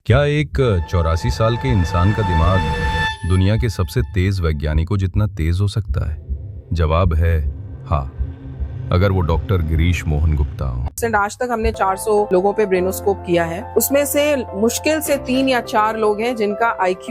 क्या एक 84 साल के इंसान का दिमाग दुनिया के सबसे तेज वैज्ञानिकों जितना तेज हो सकता है? जवाब है हाँ, अगर वो डॉक्टर गिरीश मोहन गुप्ता हो। आज तक हमने 400 लोगों पे ब्रेनोस्कोप किया है। उसमें से मुश्किल से 3 या 4 लोग हैं जिनका IQ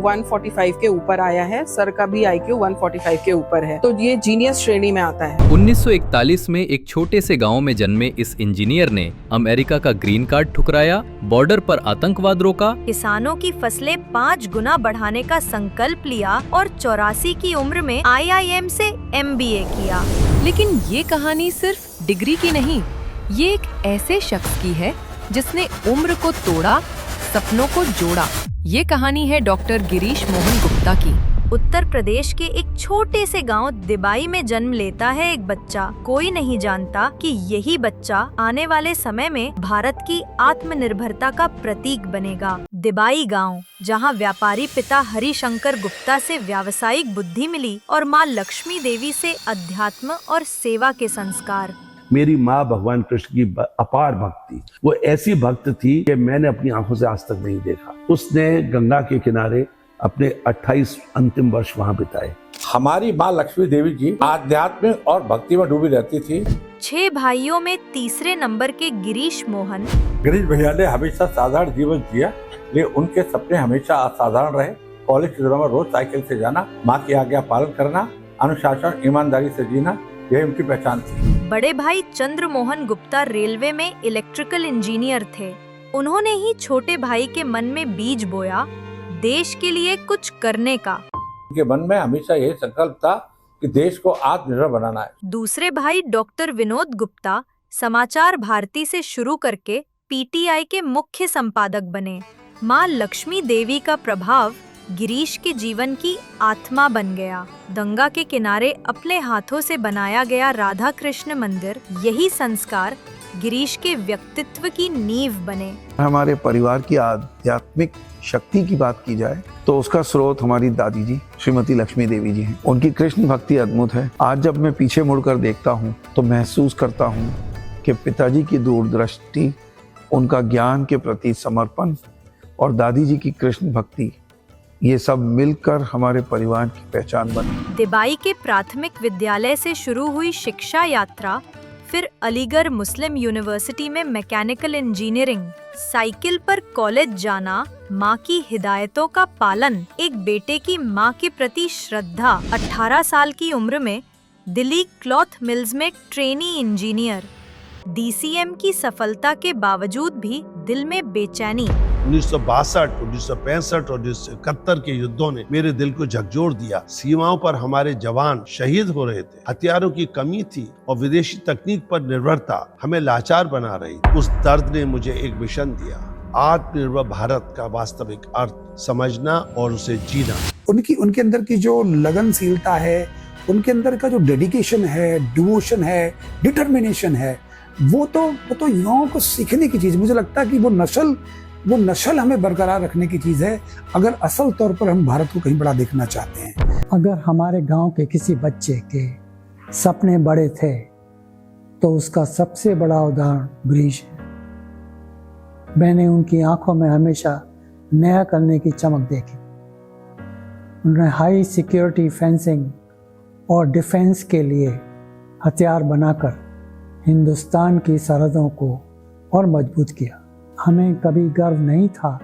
145 के ऊपर आया है। सर का भी IQ 145 के ऊपर है, तो ये जीनियस श्रेणी में आता है। 1941 में एक छोटे से गांव में जन्मे इस इंजीनियर ने अमेरिका का ग्रीन कार्ड ठुकराया, बॉर्डर पर आतंकवाद रोका, किसानों की फसलें 5 गुना बढ़ाने का संकल्प लिया और 84 की उम्र में IIM से MBA किया। लेकिन ये कहानी सिर्फ डिग्री की नहीं, ये एक ऐसे शख्स की है जिसने उम्र को तोड़ा, सपनों को जोड़ा। ये कहानी है डॉक्टर गिरीश मोहन गुप्ता की। उत्तर प्रदेश के एक छोटे से गांव दिबाई में जन्म लेता है एक बच्चा। कोई नहीं जानता कि यही बच्चा आने वाले समय में भारत की आत्मनिर्भरता का प्रतीक बनेगा। दिबाई गांव, जहां व्यापारी पिता हरिशंकर गुप्ता से व्यावसायिक बुद्धि मिली और मां लक्ष्मी देवी से अध्यात्म और सेवा के संस्कार। मेरी माँ भगवान कृष्ण की अपार भक्त थी। वो ऐसी भक्त थी कि मैंने अपनी आंखों से आज तक नहीं देखा। उसने गंगा के किनारे अपने 28 अंतिम वर्ष वहाँ बिताए। हमारी माँ लक्ष्मी देवी जी आध्यात्म और भक्ति में डूबी रहती थी। 6 भाइयों में तीसरे नंबर के गिरीश मोहन। गिरीश भैया ने हमेशा साधारण जीवन जिया, लेकिन उनके सपने हमेशा असाधारण रहे। कॉलेज के दिनों में रोज साइकिल से जाना, माँ की आज्ञा पालन करना, अनुशासन ईमानदारी से जीना, यही उनकी पहचान थी। बड़े भाई चंद्र मोहन गुप्ता रेलवे में इलेक्ट्रिकल इंजीनियर थे। उन्होंने ही छोटे भाई के मन में बीज बोया, देश के लिए कुछ करने का। उनके मन में हमेशा यही संकल्प था कि देश को आत्मनिर्भर बनाना है। दूसरे भाई डॉक्टर विनोद गुप्ता समाचार भारती से शुरू करके PTI के मुख्य संपादक बने। माँ लक्ष्मी देवी का प्रभाव गिरीश के जीवन की आत्मा बन गया। गंगा के किनारे अपने हाथों से बनाया गया राधा कृष्ण मंदिर, यही संस्कार गिरीश के व्यक्तित्व की नींव बने। हमारे परिवार की आध्यात्मिक शक्ति की बात की जाए तो उसका स्रोत हमारी दादी जी श्रीमती लक्ष्मी देवी जी हैं। उनकी कृष्ण भक्ति अद्भुत है। आज जब मैं पीछे मुड़कर देखता हूँ तो महसूस करता हूँ कि पिताजी की दूरदृष्टि, उनका ज्ञान के प्रति समर्पण और दादी जी की कृष्ण भक्ति, ये सब मिलकर हमारे परिवार की पहचान बनी। दिबाई के प्राथमिक विद्यालय से शुरू हुई शिक्षा यात्रा, फिर अलीगढ़ मुस्लिम यूनिवर्सिटी में मैकेनिकल इंजीनियरिंग, साइकिल पर कॉलेज जाना, माँ की हिदायतों का पालन, एक बेटे की माँ के प्रति श्रद्धा। 18 साल की उम्र में दिल्ली क्लॉथ मिल्स में ट्रेनी इंजीनियर। DCM की सफलता के बावजूद भी दिल में बेचैनी। 1962, 1965 और 1971 के युद्धों ने मेरे दिल को झकझोर दिया। सीमाओं पर हमारे जवान शहीद हो रहे थे, हथियारों की कमी थी और विदेशी तकनीक पर निर्भरता हमें लाचार बना रही। उस दर्द ने मुझे एक मिशन दिया, आत्मनिर्भर भारत का वास्तविक अर्थ समझना और उसे जीना। उनके अंदर की जो लगनशीलता है, उनके अंदर का जो डेडिकेशन है, डिवोशन है, डिटर्मिनेशन है, वो तो युवाओं को सीखने की चीज। मुझे लगता है कि वो नस्ल हमें बरकरार रखने की चीज है, अगर असल तौर पर हम भारत को कहीं बड़ा देखना चाहते हैं। अगर हमारे गांव के किसी बच्चे के सपने बड़े थे तो उसका सबसे बड़ा उदाहरण गिरीश है। मैंने उनकी आंखों में हमेशा नया करने की चमक देखी। उन्होंने हाई सिक्योरिटी फेंसिंग और डिफेंस के लिए हथियार बनाकर हिंदुस्तान की सरहदों को और मजबूत किया। हमें कभी गर्व नहीं था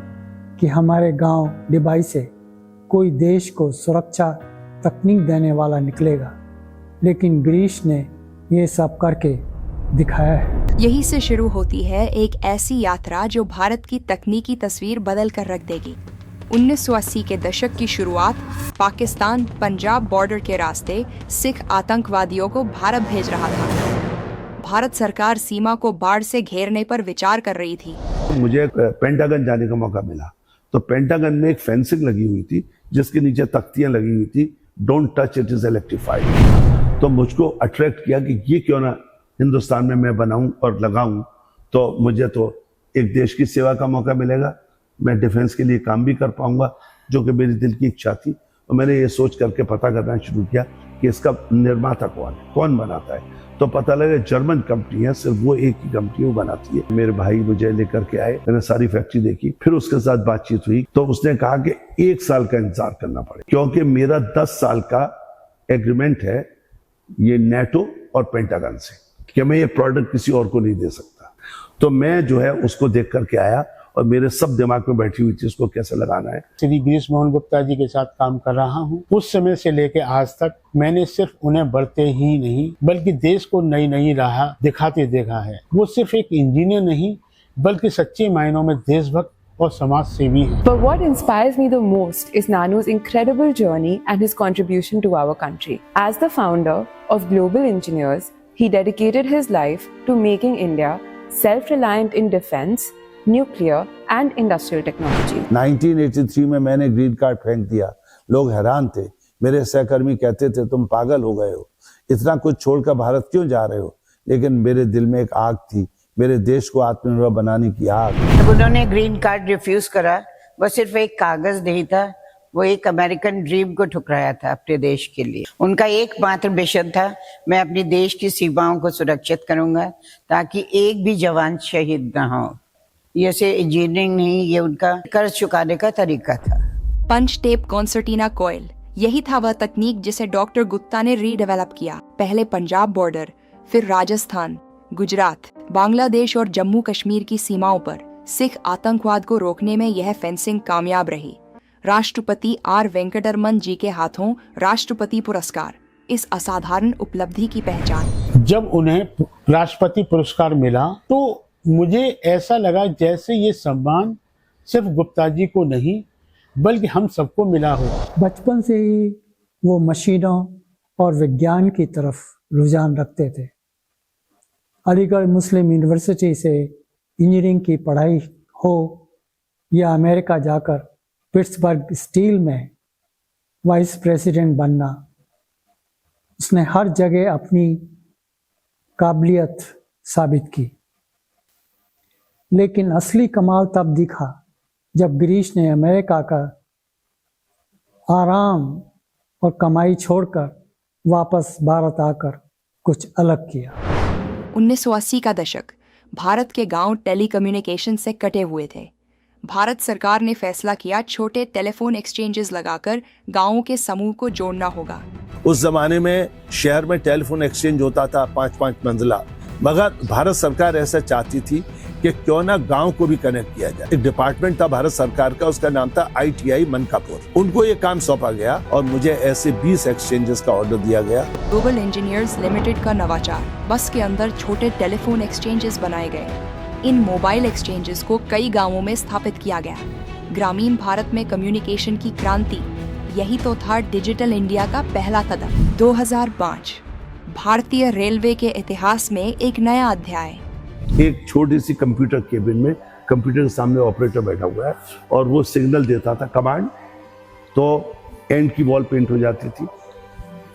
कि हमारे गांव दिबाई से कोई देश को सुरक्षा तकनीक देने वाला निकलेगा, लेकिन गिरीश ने ये सब करके दिखाया है। यही से शुरू होती है एक ऐसी यात्रा जो भारत की तकनीकी तस्वीर बदल कर रख देगी। 1980 के दशक की शुरुआत, पाकिस्तान पंजाब बॉर्डर के रास्ते सिख आतंकवादियों को भारत भेज रहा था। भारत सरकार सीमा को बाढ़ से घेरने पर विचार कर रही थी। मुझे पेंटागन जाने का मौका मिला तो पेंटागन में एक फेंसिंग लगी हुई थी जिसके नीचे तख्तियां लगी हुई थी, don't touch it is electrified. तो मुझको अट्रैक्ट किया कि ये क्यों ना हिंदुस्तान में मैं बनाऊं और लगाऊं, तो मुझे तो एक देश की सेवा का मौका मिलेगा, मैं डिफेंस के लिए काम भी कर पाऊंगा, जो कि मेरी दिल की इच्छा थी। और मैंने ये सोच करके पता करना शुरू किया कि इसका निर्माता कौन है, कौन बनाता है। तो पता लगा जर्मन कंपनी है, सिर्फ वो एक ही कंपनी वो बनाती है। मेरे भाई मुझे लेकर के आए, मैंने सारी फैक्ट्री देखी, फिर उसके साथ बातचीत हुई तो उसने कहा कि 1 साल का इंतजार करना पड़ेगा, क्योंकि मेरा 10 साल का एग्रीमेंट है ये नेटो और पेंटागन से कि मैं ये प्रोडक्ट किसी और को नहीं दे सकता। तो मैं जो है उसको देख करके आया और मेरे सब दिमाग में बैठी हुई थी उसको कैसे लगाना है। श्री गिरीश मोहन गुप्ता जी के साथ काम कर रहा हूँ। उस समय से लेकर आज तक मैंने सिर्फ उन्हें बढ़ते ही नहीं बल्कि देश को नई नई राह दिखाते देखा है। वो सिर्फ एक इंजीनियर नहीं बल्कि सच्चे मायनों में देशभक्त और समाज सेवी हैं। But what inspires me the most is Nanu's incredible journey and his contribution to our country. As the founder of Global Engineers, he dedicated his life to making India self-reliant in defense, nuclear and industrial technology. 1983 में मैंने green card फेंक दिया। लोग हैरान थे, मेरे सहकर्मी कहते थे तुम पागल हो गए हो, इतना कुछ छोड़कर भारत क्यों जा रहे हो। लेकिन मेरे दिल में एक आग थी, मेरे देश को आत्मनिर्भर बनाने की आग। जब उन्होंने ग्रीन कार्ड रिफ्यूज करा, वो सिर्फ एक कागज नहीं था, वो एक अमेरिकन ड्रीम को ठुकराया था अपने देश के लिए। उनका एकमात्र मिशन था, मैं अपने देश की सीमाओं को सुरक्षित करूंगा ताकि एक भी जवान शहीद ना हो। ये से इंजीनियरिंग नहीं, ये उनका कर्ज चुकाने का तरीका था। पंच टेप कॉन्सर्टीना कॉइल, यही था वह तकनीक जिसे डॉक्टर गुप्ता ने रीडेवलप किया। पहले पंजाब बॉर्डर, फिर राजस्थान, गुजरात, बांग्लादेश और जम्मू कश्मीर की सीमाओं पर सिख आतंकवाद को रोकने में यह फेंसिंग कामयाब रही। राष्ट्रपति आर वेंकटरमन जी के हाथों राष्ट्रपति पुरस्कार इस असाधारण उपलब्धि की पहचान। जब उन्हें राष्ट्रपति पुरस्कार मिला तो मुझे ऐसा लगा जैसे ये सम्मान सिर्फ गुप्ता जी को नहीं बल्कि हम सबको मिला हो। बचपन से ही वो मशीनों और विज्ञान की तरफ रुझान रखते थे। अलीगढ़ मुस्लिम यूनिवर्सिटी से इंजीनियरिंग की पढ़ाई हो या अमेरिका जाकर पिट्सबर्ग स्टील में वाइस प्रेसिडेंट बनना, उसने हर जगह अपनी काबिलियत साबित की। लेकिन असली कमाल तब दिखा जब गिरीश ने अमेरिका का आराम और कमाई छोड़कर वापस भारत आकर कुछ अलग किया। 1980 का दशक, भारत के गांव टेलीकम्युनिकेशन से कटे हुए थे। भारत सरकार ने फैसला किया छोटे टेलीफोन एक्सचेंजेस लगाकर गांवों के समूह को जोड़ना होगा। उस जमाने में शहर में टेलीफोन एक्सचेंज होता था 5-5 मंजिला, मगर भारत सरकार ऐसा चाहती थी कि क्यों ना गांव को भी कनेक्ट किया जाए। एक डिपार्टमेंट था भारत सरकार का, उसका नाम था ITI मनकापुर। उनको ये काम सौंपा गया और मुझे ऐसे 20 एक्सचेंजेस का ऑर्डर दिया गया। ग्लोबल इंजीनियर्स लिमिटेड का नवाचार, बस के अंदर छोटे टेलीफोन एक्सचेंजेस बनाए गए। इन मोबाइल एक्सचेंजेस को कई गांवों में स्थापित किया गया। ग्रामीण भारत में कम्युनिकेशन की क्रांति, यही तो था डिजिटल इंडिया का पहला कदम। 2005, भारतीय रेलवे के इतिहास में एक नया अध्याय। एक छोटी सी कंप्यूटर केबिन में कंप्यूटर के सामने ऑपरेटर बैठा हुआ है और वो सिग्नल देता था कमांड, तो एंड की वॉल पेंट हो जाती थी,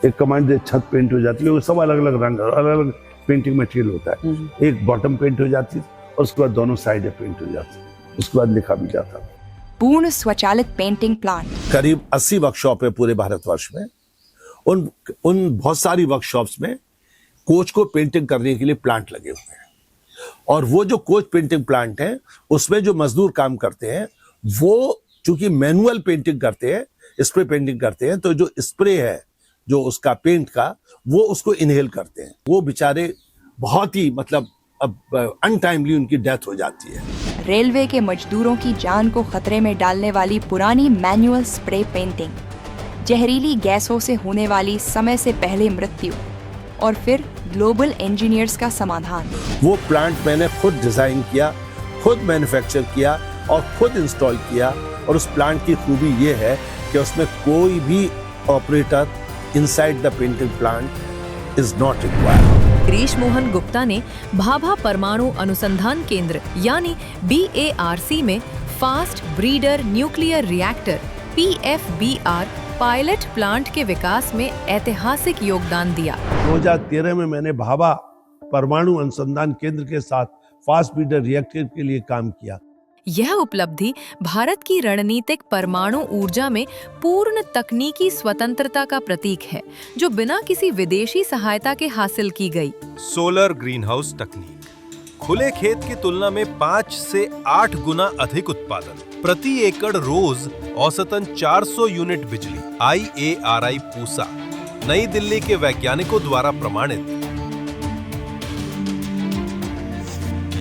एक कमांड दे छत पेंट हो जाती है, सब अलग अलग रंग, अलग अलग पेंटिंग मटेरियल होता है। एक बॉटम पेंट हो जाती और उसके बाद दोनों साइड पेंट हो जाती, उसके बाद लिखा भी जाता। पूर्ण स्वचालित पेंटिंग प्लांट, करीब 80 वर्कशॉप है पूरे भारतवर्ष में। उन बहुत सारी वर्कशॉप्स में कोच को पेंटिंग करने के लिए प्लांट लगे हुए हैं, और वो जो कोच पेंटिंग प्लांट है उसमें जो मजदूर काम करते हैं वो चूंकि मैनुअल पेंटिंग करते हैं, स्प्रे पेंटिंग करते हैं, तो जो स्प्रे है जो उसका पेंट का वो उसको इनहेल करते हैं। वो बेचारे बहुत ही अनटाइमली उनकी डेथ हो जाती है। रेलवे के मजदूरों की जान को खतरे में डालने वाली पुरानी मैनुअल स्प्रे पेंटिंग, जहरीली गैसों से होने वाली समय से पहले मृत्यु, और फिर ग्लोबल इंजीनियर्स का समाधान। वो प्लांट मैंने खुद डिजाइन किया, खुद मैन्युफैक्चर किया और खुद इंस्टॉल किया, और उस प्लांट की खूबी ये है कि उसमें कोई भी operator inside the painting plant is not required. Girish Mohan Gupta ने भाभा परमाणु अनुसंधान केंद्र यानी BARC में fast breeder nuclear reactor PFBR pilot plant के विकास में ऐतिहासिक योगदान दिया। 2013 में मैंने भाभा परमाणु अनुसंधान केंद्र के साथ फास्ट ब्रीडर रिएक्टर के लिए काम किया। यह उपलब्धि भारत की रणनीतिक परमाणु ऊर्जा में पूर्ण तकनीकी स्वतंत्रता का प्रतीक है, जो बिना किसी विदेशी सहायता के हासिल की गई। सोलर ग्रीनहाउस तकनीक खुले खेत की तुलना में 5 से 8 गुना अधिक उत्पादन, प्रति एकड़ रोज औसतन 400 यूनिट बिजली। IARI पूसा, नई दिल्ली के वैज्ञानिकों द्वारा प्रमाणित,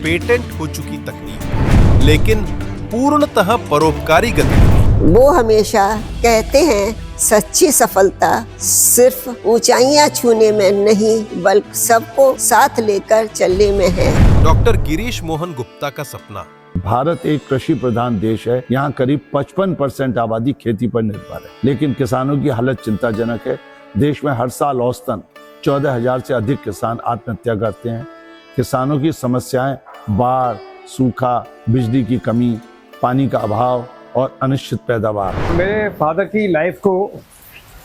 पेटेंट हो चुकी तकनीक, लेकिन पूर्णतः परोपकारी गतिविधि। वो हमेशा कहते हैं सच्ची सफलता सिर्फ ऊंचाइयां छूने में नहीं, बल्कि सबको साथ लेकर चलने में है। डॉक्टर गिरीश मोहन गुप्ता का सपना। भारत एक कृषि प्रधान देश है। यहाँ करीब 55% आबादी खेती पर निर्भर है, लेकिन किसानों की हालत चिंताजनक है। देश में हर साल औसतन 14,000 से अधिक किसान आत्महत्या करते हैं। किसानों की समस्याएं बाढ़, सूखा, बिजली की कमी, पानी का अभाव और अनिश्चित पैदावार। मेरे फादर की लाइफ को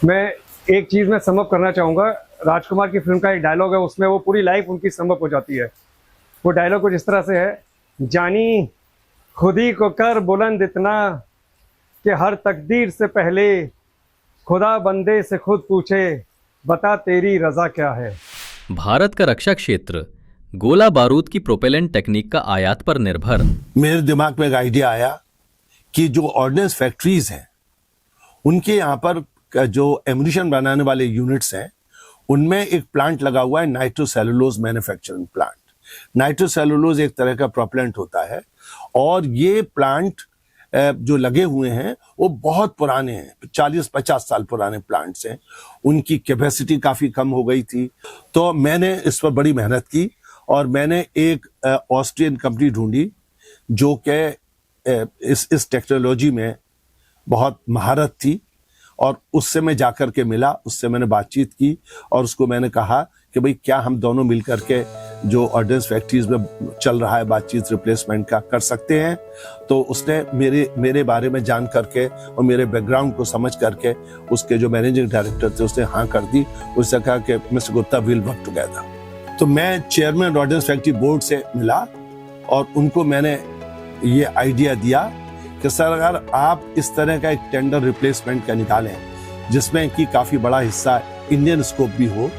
मैं एक चीज में समअप करना चाहूँगा। राजकुमार की फिल्म का एक डायलॉग है, उसमें वो पूरी लाइफ उनकी समअप हो जाती है। वो डायलॉग कुछ इस तरह से है, जानी खुद ही को कर बुलंद इतना कि हर तकदीर से पहले खुदा बंदे से खुद पूछे, बता तेरी रजा क्या है। भारत का रक्षा क्षेत्र गोला बारूद की प्रोपेलेंट टेक्निक का आयात पर निर्भर। मेरे दिमाग में एक आइडिया आया कि जो ऑर्डिनेंस फैक्ट्रीज हैं, उनके यहाँ पर जो एम्यूनिशन बनाने वाले यूनिट्स हैं, उनमें एक प्लांट लगा हुआ है, नाइट्रोसेलुलोज मैन्युफैक्चरिंग प्लांट। नाइट्रोसेलुलोज एक तरह का प्रोपेलेंट होता है, और ये प्लांट जो लगे हुए हैं वो बहुत पुराने हैं, 40-50 साल पुराने प्लांट्स हैं। उनकी कैपेसिटी काफ़ी कम हो गई थी। तो मैंने इस पर बड़ी मेहनत की और मैंने एक ऑस्ट्रियन कंपनी ढूंढी जो कि इस टेक्नोलॉजी में बहुत महारत थी, और उससे मैं जाकर के मिला, उससे मैंने बातचीत की और उसको मैंने कहा कि भाई क्या हम दोनों मिलकर के जो ऑर्डिनेंस फैक्ट्रीज में चल रहा है बातचीत रिप्लेसमेंट का कर सकते हैं। तो उसने मेरे बारे में जान करके और मेरे बैकग्राउंड को समझ करके उसके जो मैनेजिंग डायरेक्टर थे उसने हाँ कर दी। उसने कहा कि mister Gupta will work together. तो मैं चेयरमैन ऑर्डिनेंस फैक्ट्री बोर्ड से मिला और उनको मैंने ये आइडिया दिया कि सर अगर आप इस तरह का एक टेंडर रिप्लेसमेंट का निकालें जिसमें कि काफ़ी बड़ा हिस्सा इंडियन स्कोप भी हो,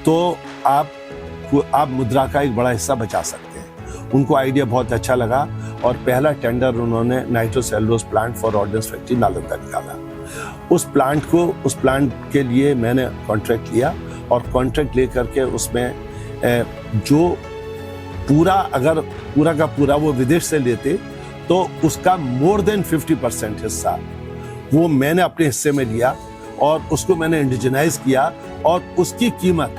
तो आप मुद्रा का एक बड़ा हिस्सा बचा सकते हैं। उनको आइडिया बहुत अच्छा लगा और पहला टेंडर उन्होंने nitrocellulose plant for ordnance factory Nalanda निकाला। उस प्लांट के लिए मैंने कॉन्ट्रैक्ट लिया और कॉन्ट्रैक्ट लेकर के उसमें जो अगर पूरा का पूरा वो विदेश से लेते तो उसका मोर देन 50% हिस्सा वो मैंने अपने हिस्से में लिया और उसको मैंने इंडिजिनाइज किया और उसकी कीमत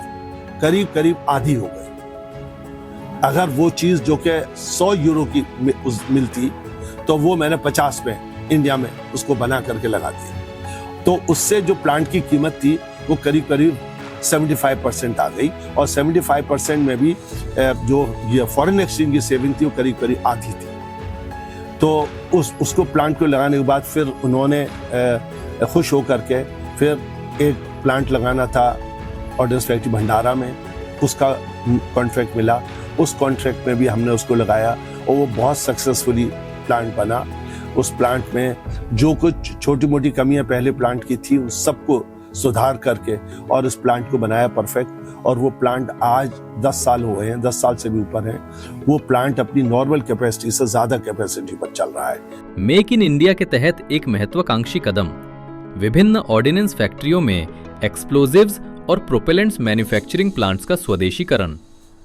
करीब करीब आधी हो गई। अगर वो चीज़ जो कि 100 यूरो की मिलती तो वो मैंने 50 में इंडिया में उसको बना करके लगा दिया। तो उससे जो प्लांट की कीमत थी वो करीब करीब 75% आ गई और 75% में भी जो ये फॉरेन एक्सचेंज की सेविंग थी वो करीब करीब आधी थी। तो उसको प्लांट को लगाने के बाद फिर उन्होंने खुश होकर के फिर एक प्लांट लगाना था ऑर्डिनेंस फैक्ट्री भंडारा में, उसका कॉन्ट्रैक्ट मिला। उस कॉन्ट्रैक्ट में भी हमने उसको लगाया और वो बहुत सक्सेसफुली प्लांट बना। उस प्लांट में जो कुछ छोटी मोटी कमियां पहले प्लांट की थी उन सबको सुधार करके और इस प्लांट को बनाया परफेक्ट। और वो प्लांट आज 10 साल हो गए हैं, 10 साल से भी ऊपर है। वो प्लांट अपनी नॉर्मल कैपेसिटी से ज्यादा कैपेसिटी पर चल रहा है। मेक इन इंडिया के तहत एक महत्वाकांक्षी कदम विभिन्न ऑर्डिनेंस फैक्ट्रियों में एक्सप्लोजिव्स और प्रोपेलेंट्स मैन्युफैक्चरिंग प्लांट्स का स्वदेशीकरण,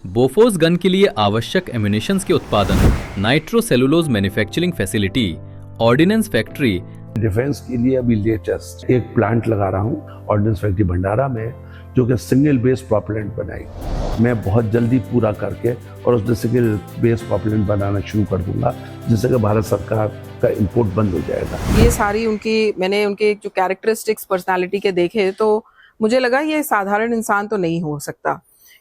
बोफोर्स गन के लिए आवश्यक एम्यूनिशंस के उत्पादन, nitrocellulose manufacturing facility, ordnance factory. Defence के लिए अभी लेटेस्ट एक प्लांट लगा रहा हूँ ऑर्डिनेंस फैक्ट्री भंडारा में, जो कि सिंगल बेस प्रोपेलेंट बनाएगी। मैं बहुत जल्दी पूरा करके और उसमें सिंगल बेस प्रोपेलेंट बनाना शुरू कर दूंगा, जिससे कि भारत सरकार का इंपोर्ट बंद हो जाएगा। ये सारी मैंने उनके जो कैरेक्टरिस्टिक्स पर्सनालिटी के देखे तो मुझे लगा ये साधारण इंसान तो नहीं हो सकता,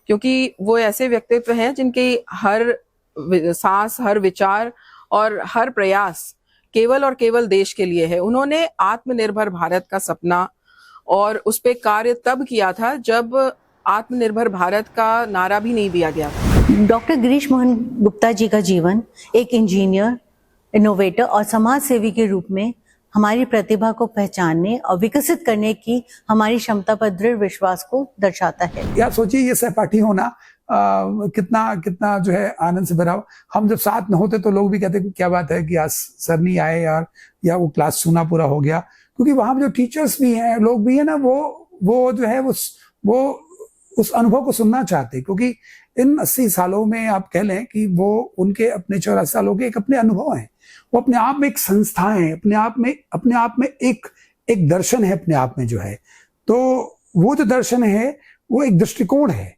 क्योंकि वो ऐसे व्यक्तित्व हैं जिनकी हर सांस, हर विचार और हर प्रयास केवल और केवल देश के लिए है। उन्होंने आत्मनिर्भर भारत का सपना और उस पे कार्य तब किया था जब आत्मनिर्भर भारत का नारा भी नहीं दिया गया। डॉक्टर गिरीश मोहन गुप्ता जी का जीवन एक इंजीनियर, इनोवेटर और समाज सेवी के रूप में हमारी प्रतिभा को पहचानने और विकसित करने की हमारी क्षमता पर दृढ़ विश्वास को दर्शाता है। या सोचिए ये सहपाठी होना कितना कितना जो है आनंद से भरा हो। हम जब साथ न होते तो लोग भी कहते क्या बात है कि आज सर नहीं आए यार, या वो क्लास सुना पूरा हो गया, क्योंकि वहां जो टीचर्स भी हैं, लोग भी है ना, वो जो है वो उस अनुभव को सुनना चाहते, क्योंकि इन 80 सालों में आप कह लें कि वो उनके अपने 84 सालों के एक अपने अनुभव हैं, वो अपने आप में एक संस्था है, अपने आप में एक दर्शन है अपने आप में जो है। तो वो जो दर्शन है वो एक दृष्टिकोण है,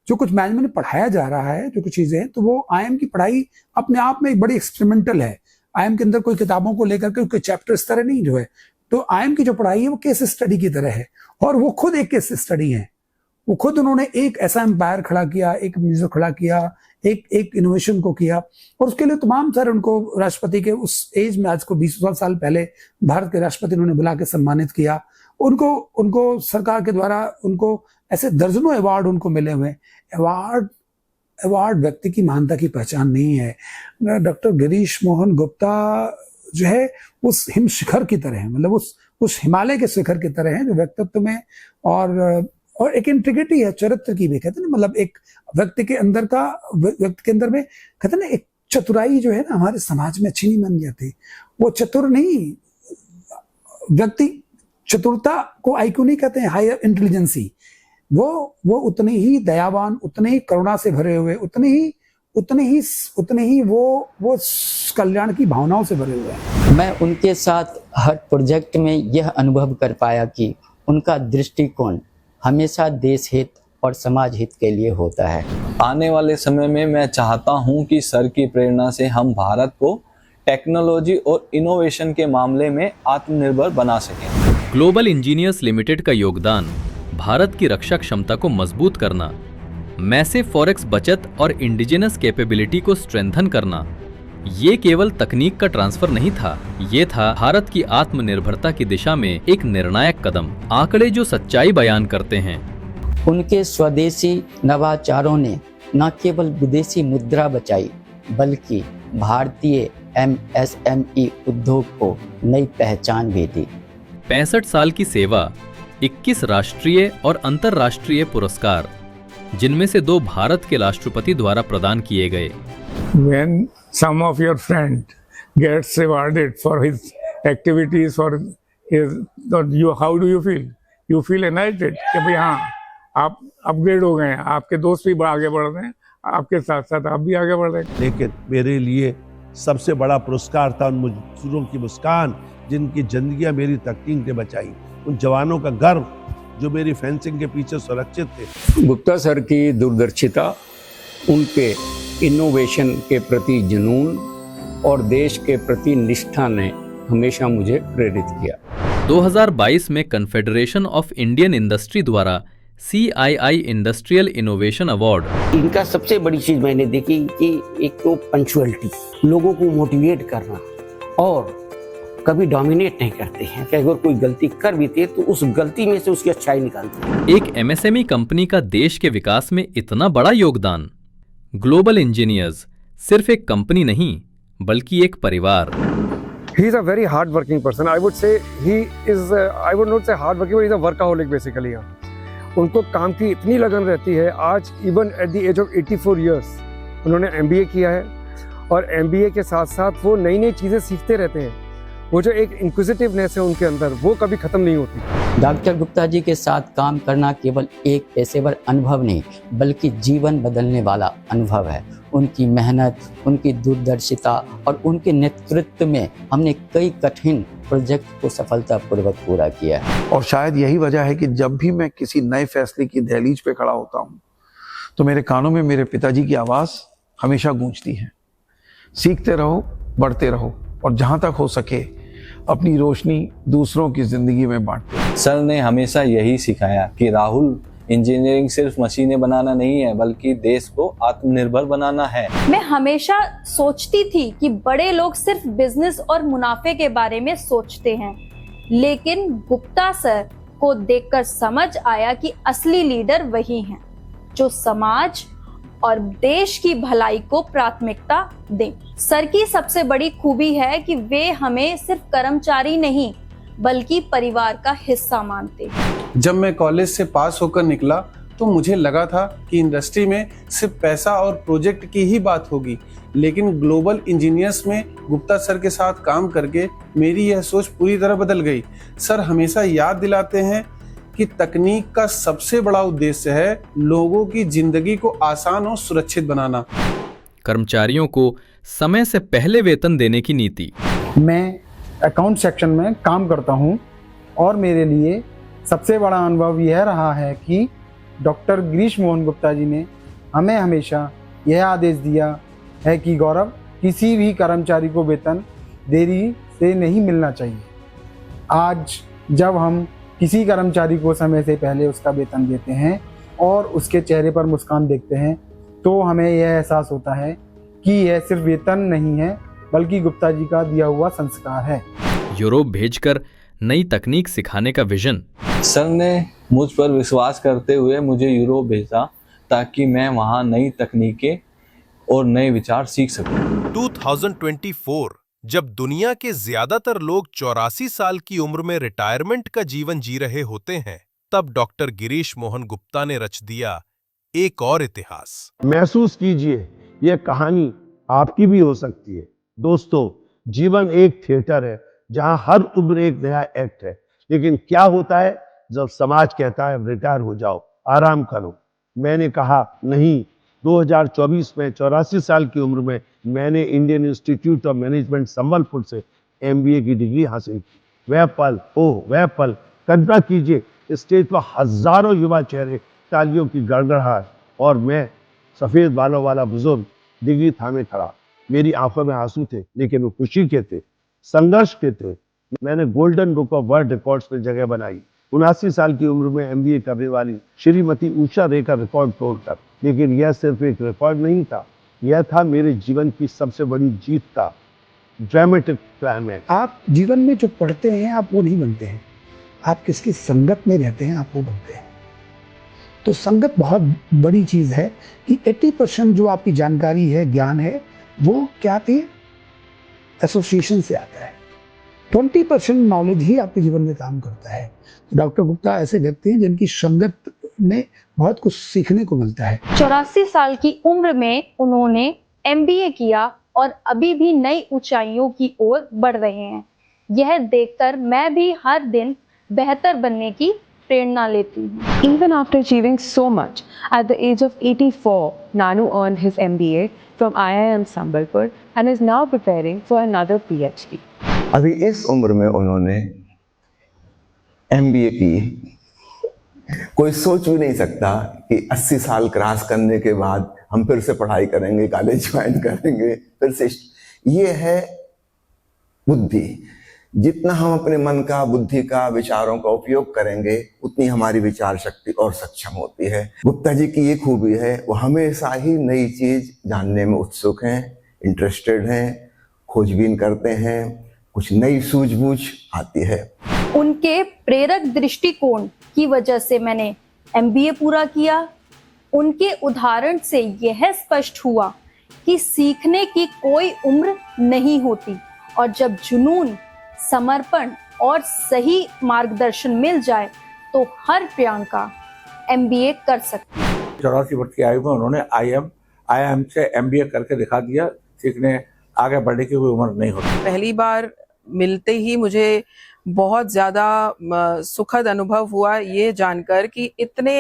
जो कुछ मैनेजमेंट में पढ़ाया जा रहा है, जो कुछ चीजें हैं, तो वो आईएम की पढ़ाई अपने आप में एक बड़ी एक्सपेरिमेंटल है। आईएम के अंदर कोई किताबों को लेकर के कोई चैप्टर इस तरह नहीं जो है, तो आईएम की जो पढ़ाई है वो केस स्टडी की तरह है, और वो खुद एक केस स्टडी है। वो खुद उन्होंने एक ऐसा एम्पायर खड़ा किया, एक म्यूजियम खड़ा किया, एक इनोवेशन को किया, और उसके लिए तमाम सारे उनको राष्ट्रपति के उस एज में, आज को 20 साल पहले भारत के राष्ट्रपति उन्होंने बुला के सम्मानित किया। उनको सरकार के द्वारा उनको ऐसे दर्जनों अवार्ड उनको मिले हुए। अवार्ड व्यक्ति की महानता की पहचान नहीं है। डॉक्टर गिरीश मोहन गुप्ता जो है उस हिम शिखर की तरह है, मतलब उस हिमालय के शिखर की तरह है, जो व्यक्तित्व में और एक इंटीग्रिटी है, चरित्र की भी कहते हैं ना, मतलब एक व्यक्ति के अंदर में कहते हैं ना, एक चतुराई जो है ना हमारे समाज में अच्छी नहीं मानी जाती। वो चतुर नहीं, व्यक्ति चतुरता को आईक्यू नहीं कहते हैं, हायर इंटेलिजेंसी। वो उतने ही दयावान, उतने ही करुणा से भरे हुए, उतने ही वो कल्याण की भावनाओं से भरे हुए हैं। मैं उनके साथ हर प्रोजेक्ट में यह अनुभव कर पाया कि उनका दृष्टिकोण हमेशा देश हित और समाज हित के लिए होता है। आने वाले समय में मैं चाहता हूं कि सर की प्रेरणा से हम भारत को टेक्नोलॉजी और इनोवेशन के मामले में आत्मनिर्भर बना सकें। ग्लोबल इंजीनियर्स लिमिटेड का योगदान भारत की रक्षा क्षमता को मजबूत करना, मैसिव फॉरेक्स बचत और इंडिजिनस कैपेबिलिटी को स्ट्रेंथन करना, ये केवल तकनीक का ट्रांसफर नहीं था, ये था भारत की आत्मनिर्भरता की दिशा में एक निर्णायक कदम। आंकड़े जो सच्चाई बयान करते हैं। उनके स्वदेशी नवाचारों ने न केवल विदेशी मुद्रा बचाई, बल्कि भारतीय MSME उद्योग को नई पहचान भी दी। 65 साल की सेवा, 21 राष्ट्रीय और अंतर्राष्ट्रीय पुरस्कार, जिनमें से 2 भारत के राष्ट्रपति द्वारा प्रदान किए गए। When some of your friend gets rewarded for his activities, for his, how do you feel? You feel enlightened कि भाई हाँ, आप अपग्रेड हो गए हैं, आपके दोस्त भी आगे बढ़ रहे हैं, आपके साथ साथ आप भी आगे बढ़ रहे हैं। लेकिन मेरे लिए सबसे बड़ा पुरस्कार था उन मजदूरों की मुस्कान, जिनकी जिंदगियां मेरी तकनीक ने बचाई, उन जवानों का गर्व जो मेरी फेंसिंग के पीछे सुरक्षित थे। गुप्ता सर की दूरदर्शिता, उनके इनोवेशन के प्रति जुनून और देश के प्रति निष्ठा ने हमेशा मुझे प्रेरित किया। 2022 में कन्फेडरेशन ऑफ इंडियन इंडस्ट्री द्वारा CII इंडस्ट्रियल इनोवेशन अवार्ड। इनका सबसे बड़ी चीज मैंने देखी कि एक तो पंक्चुअलिटी, लोगों को मोटिवेट करना, और कभी डोमिनेट नहीं करते हैं कि अगर कोई गलती कर भी दे तो उस गलती में से उसकी अच्छाई निकालते हैं। एक MSME कंपनी का देश के विकास में इतना बड़ा योगदान। ग्लोबल इंजीनियर्स सिर्फ एक कंपनी नहीं, बल्कि एक परिवार। He is a very hard working person. I would say he is, I would not say hard working, but he is a workaholic basically. उनको काम की इतनी लगन रहती है। आज even at the age of 84 years उन्होंने MBA किया है, और MBA के साथ साथ वो नई नई चीज़ें सीखते रहते हैं। वो जो एक इंक्विजिटिवनेस है उनके अंदर, वो कभी खत्म नहीं होती। डॉक्टर गुप्ता जी के साथ काम करना केवल एक पेशेवर अनुभव नहीं, बल्कि जीवन बदलने वाला अनुभव है। उनकी मेहनत, उनकी दूरदर्शिता और उनके नेतृत्व में हमने कई कठिन प्रोजेक्ट को सफलतापूर्वक पूरा किया है। और शायद यही वजह है कि जब भी मैं किसी नए फैसले की दहलीज पे खड़ा होता हूँ, तो मेरे कानों में मेरे पिताजी की आवाज़ हमेशा गूंजती है। सीखते रहो, बढ़ते रहो, और जहाँ तक हो सके अपनी रोशनी दूसरों की जिंदगी में बांटते। सर ने हमेशा यही सिखाया कि राहुल, इंजीनियरिंग सिर्फ मशीनें बनाना नहीं है, बल्कि देश को आत्मनिर्भर बनाना है। मैं हमेशा सोचती थी कि बड़े लोग सिर्फ बिजनेस और मुनाफे के बारे में सोचते हैं, लेकिन गुप्ता सर को देखकर समझ आया कि असली लीडर वही हैं, जो समाज और देश की भलाई को प्राथमिकता दें। सर की सबसे बड़ी खूबी है कि वे हमें सिर्फ कर्मचारी नहीं बल्कि परिवार का हिस्सा मानते हैं। जब मैं कॉलेज से पास होकर निकला तो मुझे लगा था कि इंडस्ट्री में सिर्फ पैसा और प्रोजेक्ट की ही बात होगी, लेकिन ग्लोबल इंजीनियर्स में गुप्ता सर के साथ काम करके मेरी यह सोच पूरी तरह बदल गई। सर हमेशा याद दिलाते हैं कि तकनीक का सबसे बड़ा उद्देश्य है लोगों की जिंदगी को आसान और सुरक्षित बनाना। कर्मचारियों को समय से पहले वेतन देने की नीति। मैं अकाउंट सेक्शन में काम करता हूं और मेरे लिए सबसे बड़ा अनुभव यह रहा है कि डॉक्टर गिरीश मोहन गुप्ता जी ने हमें हमेशा यह आदेश दिया है कि गौरव, किसी भी कर्मचारी को वेतन देरी से नहीं मिलना चाहिए। आज जब हम किसी कर्मचारी को समय से पहले उसका वेतन देते हैं और उसके चेहरे पर मुस्कान देखते हैं तो हमें यह एहसास होता है कि यह सिर्फ वेतन नहीं है बल्कि गुप्ता जी का दिया हुआ संस्कार है। यूरोप भेजकर नई तकनीक सिखाने का विजन। सर ने मुझ पर विश्वास करते हुए मुझे यूरोप भेजा ताकि मैं वहां नई तकनीकें और नए विचार सीख सकूं। 2024 जब दुनिया के ज्यादातर लोग 84 साल की उम्र में रिटायरमेंट का जीवन जी रहे होते हैं, तब डॉक्टर गिरीश मोहन गुप्ता ने रच दिया एक और इतिहास। महसूस कीजिए, यह कहानी आपकी भी हो सकती है। दोस्तों, जीवन एक थिएटर है जहां हर उम्र एक नया एक्ट है। लेकिन क्या होता है जब समाज कहता है रिटायर हो जाओ, आराम करो? मैंने कहा नहीं। 2024 में 84 साल की उम्र में मैंने Indian institute of management Sambalpur से MBA की डिग्री हासिल की। वह पल कल्पना कीजिए, स्टेज पर हजारों युवा चेहरे, तालियों की गड़गड़ाहट और मैं सफेद बालों वाला बुजुर्ग डिग्री थामे खड़ा। मेरी आंखों में आंसू थे, लेकिन वो खुशी के थे, संघर्ष के थे। मैंने golden book of world records में जगह बनाई। 79 साल की उम्र में MBA करने वाली श्रीमती उषा रे का रिकॉर्ड तोड़कर। लेकिन यह सिर्फ एक रिकॉर्ड नहीं था, यह था मेरे जीवन की सबसे बड़ी जीत का ड्रामेटिक क्लाइमैक्स। आप जीवन में जो पढ़ते हैं आप वो नहीं बनते हैं, आप किसकी संगत में रहते हैं आप वो बनते हैं। तो संगत बहुत बड़ी चीज है कि 80% जो आपकी जानकारी है, ज्ञान है, वो क्या आती है? एसोसिएशन से आता है। 20% नॉलेज ही आपके जीवन में काम करता है। तो डॉक्टर गुप्ता ऐसे व्यक्ति हैं जिनकी संगत में बहुत कुछ सीखने को मिलता है। 84 साल की उम्र में उन्होंने MBA किया और अभी भी नई ऊंचाइयों की ओर बढ़ रहे हैं। यह देखकर मैं भी हर दिन बेहतर बनने की प्रेरणा लेती हूँ। Even after achieving so much, at the age of 84, Nanu earned his MBA from IIM Sambalpur and is now preparing for another PhD. अभी इस उम्र में उन्होंने MBA की। कोई सोच भी नहीं सकता कि 80 साल क्रॉस करने के बाद हम फिर से पढ़ाई करेंगे, कॉलेज ज्वाइन करेंगे, फिर से। ये है बुद्धि। जितना हम अपने मन का, बुद्धि का, विचारों का उपयोग करेंगे, उतनी हमारी विचार शक्ति और सक्षम होती है। गुप्ता जी की ये खूबी है, वो हमेशा ही नई चीज जानने में उत्सुक हैं, इंटरेस्टेड हैं, खोजबीन करते हैं, कुछ नई सूझबूझ आती है। उनके प्रेरक दृष्टिकोण की वजह से मैंने MBA पूरा किया। उनके उदाहरण से यह स्पष्ट हुआ कि सीखने की कोई उम्र नहीं होती और जब जुनून, समर्पण और सही मार्गदर्शन मिल जाए तो हर प्रियंका MBA कर सकती है। 84 वर्ष की आयु में उन्होंने IIM से MBA करके दिखा दिया। सीखने आगे बढ़ने की कोई उम्र नहीं होती। पहली बार मिलते ही मुझे बहुत ज़्यादा सुखद अनुभव हुआ ये जानकर कि इतने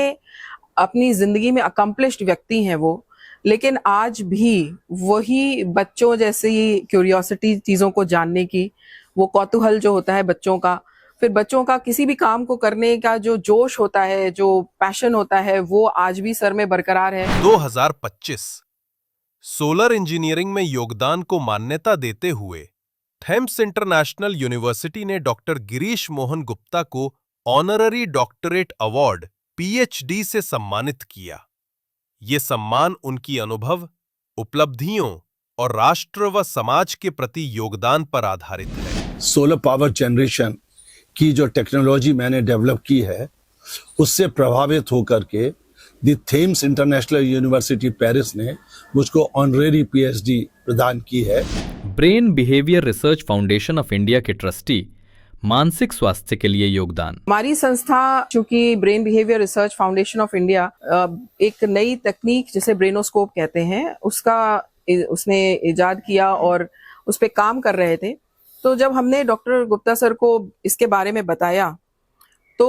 अपनी ज़िंदगी में अकम्प्लिश्ड व्यक्ति हैं वो, लेकिन आज भी वही बच्चों जैसी क्यूरियोसिटी, चीज़ों को जानने की, वो कौतूहल जो होता है बच्चों का, फिर बच्चों का किसी भी काम को करने का जो जोश होता है, जो पैशन होता है, वो आज भी सर में बरकरार है। 2025 सोलर इंजीनियरिंग में योगदान को मान्यता देते हुए थेम्स इंटरनेशनल यूनिवर्सिटी ने डॉक्टर गिरीश मोहन गुप्ता को ऑनररी डॉक्टरेट अवार्ड PhD से सम्मानित किया। ये सम्मान उनकी अनुभव, उपलब्धियों और राष्ट्र व समाज के प्रति योगदान पर आधारित है। सोलर पावर जनरेशन की जो टेक्नोलॉजी मैंने डेवलप की है, उससे प्रभावित होकर के the Thames international university Paris ने मुझको ऑनरेरी पीएचडी प्रदान की है। Brain behaviour research foundation of India के ट्रस्टी मानसिक स्वास्थ्य के लिए योगदान। हमारी संस्था चूंकि brain behaviour research foundation of India एक नई तकनीक जिसे ब्रेनोस्कोप कहते हैं उसने इजाद किया और उस पर काम कर रहे थे। तो जब हमने डॉक्टर गुप्ता सर को इसके बारे में बताया तो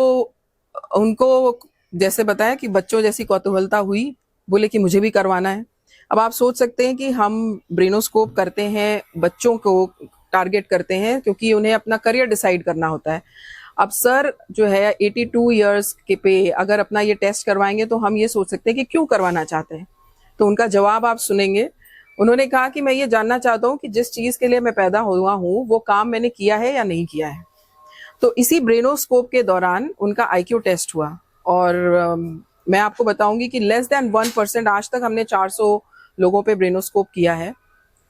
उनको जैसे बताया कि बच्चों जैसी कौतूहलता हुई, बोले कि मुझे भी करवाना है। अब आप सोच सकते हैं कि हम ब्रेनोस्कोप करते हैं, बच्चों को टारगेट करते हैं क्योंकि उन्हें अपना करियर डिसाइड करना होता है। अब सर जो है 82 इयर्स के पे अगर अपना ये टेस्ट करवाएंगे तो हम ये सोच सकते हैं कि क्यों करवाना चाहते हैं। तो उनका जवाब आप सुनेंगे। उन्होंने कहा कि मैं ये जानना चाहता हूँ कि जिस चीज के लिए मैं पैदा हुआ हूँ वो काम मैंने किया है या नहीं किया है। तो इसी ब्रेनोस्कोप के दौरान उनका IQ टेस्ट हुआ और मैं आपको बताऊंगी कि लेस देन 1%, आज तक हमने 400 लोगों पे ब्रेनोस्कोप किया है,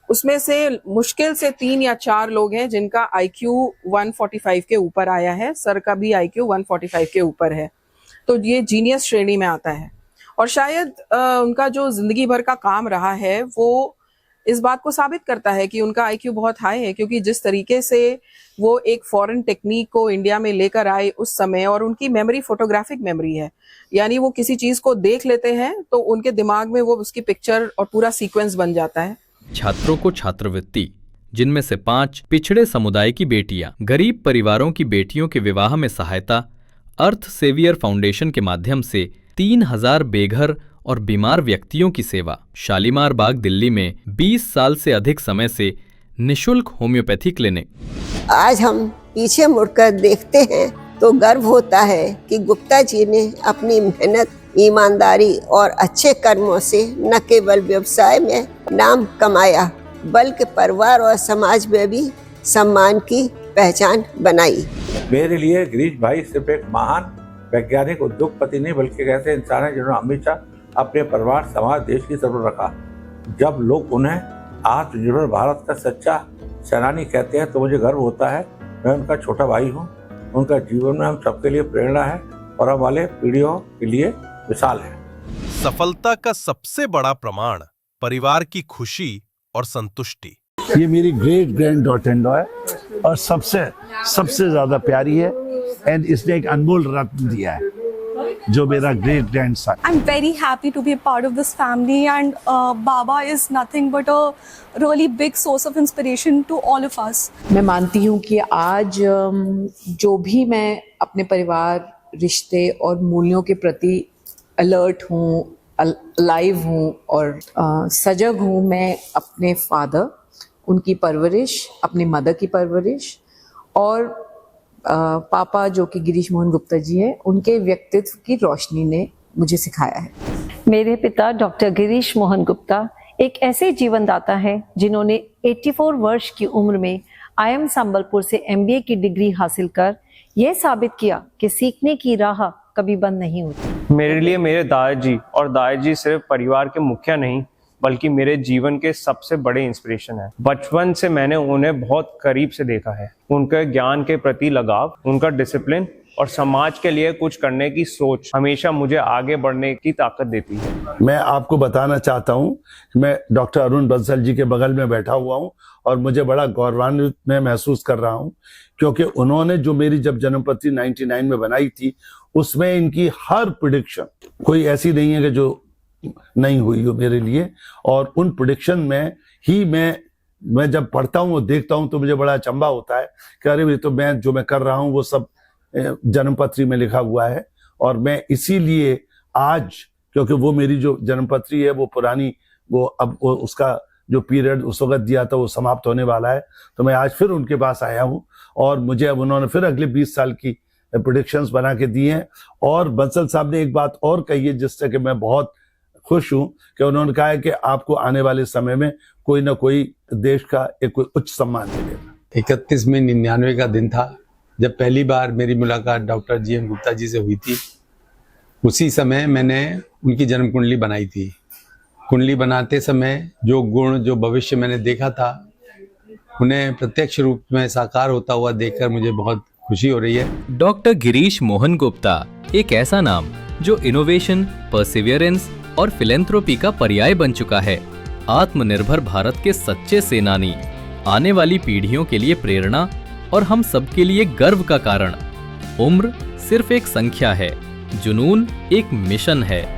उसमें से मुश्किल से 3 या 4 लोग हैं जिनका IQ 145 के ऊपर आया है। सर का भी IQ 145 के ऊपर है, तो ये जीनियस श्रेणी में आता है। और शायद उनका जो जिंदगी भर का काम रहा है वो इस बात को साबित करता है कि उनका IQ बहुत हाई है, क्योंकि जिस तरीके से वो एक फॉरेन टेक्निक को इंडिया में लेकर आए उस समय, और उनकी मेमोरी फोटोग्राफिक मेमोरी है, यानी वो किसी चीज को देख लेते हैं तो उनके दिमाग में वो उसकी पिक्चर और पूरा सीक्वेंस बन जाता है। छात्रों को छात्रवृत्ति, जिनमें से 5 पिछड़े समुदाय की बेटियां, गरीब परिवारों की बेटियों के विवाह में सहायता, अर्थ सेवियर फाउंडेशन के माध्यम से 3000 बेघर और बीमार व्यक्तियों की सेवा, शालीमार बाग दिल्ली में 20 साल से अधिक समय से निशुल्क होम्योपैथी क्लिनिक। आज हम पीछे मुड़कर देखते हैं तो गर्व होता है कि गुप्ता जी ने अपनी मेहनत, ईमानदारी और अच्छे कर्मों से न केवल व्यवसाय में नाम कमाया बल्कि परिवार और समाज में भी सम्मान की पहचान बनाई। मेरे लिए गिरीश भाई सिर्फ एक महान वैज्ञानिक उद्योगपति नहीं बल्कि एक ऐसे इंसान है जिन्होंने हमेशा अपने परिवार, समाज, देश की तरफ रखा। जब लोग उन्हें आत्मनिर्भर भारत का सच्चा सेनानी कहते हैं तो मुझे गर्व होता है। मैं उनका छोटा भाई हूँ। उनका जीवन में हम सबके लिए प्रेरणा है और अब वाले पीढ़ियों के लिए मिसाल है। सफलता का सबसे बड़ा प्रमाण परिवार की खुशी और संतुष्टि। ये मेरी great grand daughter in law है और सबसे ज्यादा प्यारी है, एंड इसने एक अनमोल रत्न दिया है जो मेरा great grandson. I'm very happy to be a part of this family and Baba is nothing but a really big source of inspiration to all of us. मैं मानती हूँ कि आज जो भी मैं अपने परिवार, रिश्ते और मूल्यों के प्रति अलर्ट हूँ, लाइव हूँ और सजग हूँ, मैं अपने फादर, उनकी परवरिश, अपनी मदर की परवरिश और पापा जो कि गिरीश मोहन गुप्ता जी हैं, उनके व्यक्तित्व की रोशनी ने मुझे सिखाया है। मेरे पिता डॉक्टर गिरीश मोहन गुप्ता एक ऐसे जीवनदाता हैं जिन्होंने 84 वर्ष की उम्र में IIM संबलपुर से MBA की डिग्री हासिल कर यह साबित किया कि सीखने की राह कभी बंद नहीं होती। मेरे लिए मेरे दादाजी और दादाजी सिर्फ परिवार के मुखिया नहीं बल्कि मेरे जीवन के सबसे बड़े इंस्पिरेशन है। बचपन से मैंने उन्हें बहुत करीब से देखा है। उनके ज्ञान के प्रति लगाव, उनका डिसिप्लिन और समाज के लिए कुछ करने की सोच हमेशा मुझे आगे बढ़ने की ताकत देती है। मैं आपको बताना चाहता हूं कि मैं डॉक्टर अरुण बंसल जी के बगल में बैठा हुआ हूं और मुझे बड़ा गौरवान्वित मैं महसूस कर रहा हूं, क्योंकि उन्होंने जो मेरी जब जन्मपत्री 99 में बनाई थी उसमें इनकी हर प्रेडिक्शन कोई ऐसी नहीं है कि जो नहीं हुई हो मेरे लिए। और उन प्रेडिक्शन में ही मैं जब पढ़ता हूँ और देखता हूँ तो मुझे बड़ा अचंभा होता है कि अरे ये तो मैं जो मैं कर रहा हूँ वो सब जन्मपत्री में लिखा हुआ है। और मैं इसीलिए आज, क्योंकि वो मेरी जो जन्मपत्री है वो पुरानी, वो अब वो उसका जो पीरियड उस वक्त दिया था वो समाप्त होने वाला है, तो मैं आज फिर उनके पास आया हूँ और मुझे अब उन्होंने फिर अगले 20 साल की प्रेडिक्शंस बना के दी हैं। और बंसल साहब ने एक बात और कही है जिससे कि मैं बहुत खुश हूं कि उन्होंने कहा है कि आपको आने वाले समय में कोई ना कोई देश का एक उच्च सम्मान मिलेगा। 31 में 99 का दिन था जब पहली बार मेरी मुलाकात डॉक्टर GM गुप्ता जी से हुई थी। उसी समय मैंने उनकी जन्म कुंडली बनाई थी। कुंडली बनाते समय जो गुण, जो भविष्य मैंने देखा था, उन्हें प्रत्यक्ष रूप में साकार होता हुआ देखकर मुझे बहुत खुशी हो रही है। डॉक्टर गिरीश मोहन गुप्ता एक ऐसा नाम जो इनोवेशन, परसिवियरेंस और फिलेंथ्रोपी का पर्याय बन चुका है। आत्मनिर्भर भारत के सच्चे सेनानी, आने वाली पीढ़ियों के लिए प्रेरणा और हम सबके लिए गर्व का कारण। उम्र सिर्फ एक संख्या है, जुनून एक मिशन है।